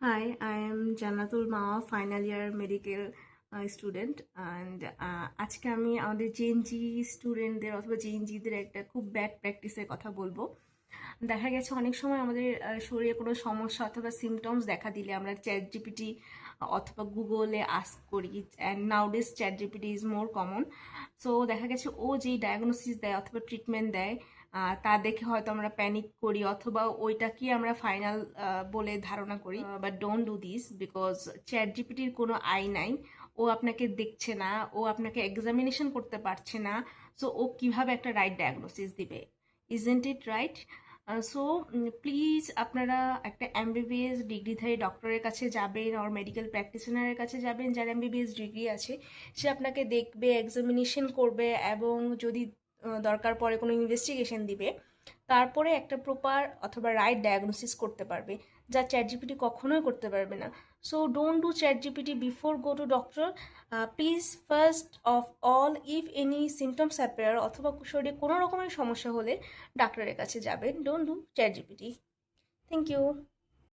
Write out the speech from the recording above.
Hi, I am Jannatul Mawa, final year medical student and আজকে আমি আমাদের JNG স্টুডেন্টদের অথবা জেএনজিদের একটা খুব ব্যাড প্র্যাকটিসের কথা বলবো। দেখা গেছে অনেক সময় আমাদের শরীরে কোনো সমস্যা অথবা সিমটমস দেখা দিলে আমরা চ্যাট জিপিটি অথবা গুগলে আস্ক করি, and নাউডেজ chat GPT is more common. So দেখা গেছে ও যেই ডায়াগনোসিস দেয় অথবা ট্রিটমেন্ট দেয় তা দেখে হয়তো আমরা প্যানিক করি অথবা ওইটাকে আমরা ফাইনাল বলে ধারণা করি। But don't do this, because chat জিপিটির কোনো আই নাই। ও আপনাকে দেখছে না, ও আপনাকে এক্সামিনেশন করতে পারছে না। সো ও কিভাবে একটা রাইট ডায়াগনোসিস দিবে? Isn't it right? So please আপনারা একটা এমবিবিএস ডিগ্রিধারী ডক্টরের কাছে যাবেন, আর মেডিকেল প্র্যাকটিশনারের কাছে যাবেন যার এমবিবিএস ডিগ্রি আছে। সে আপনাকে দেখবে, এক্সামিনেশন করবে এবং যদি দরকার পড়ে কোনো ইনভেস্টিগেশন দিবে, তারপরে একটা প্রপার অথবা রাইট ডায়াগনোসিস করতে পারবে, যা চ্যাট জিপিটি কখনোই করতে পারবে না। So don't do ChatGPT before go to doctor. Please first of all, if any symptoms appear অথবা শরীরে কোনো রকমের সমস্যা হলে ডাক্তারের কাছে যাবেন। Don't do ChatGPT. Thank you.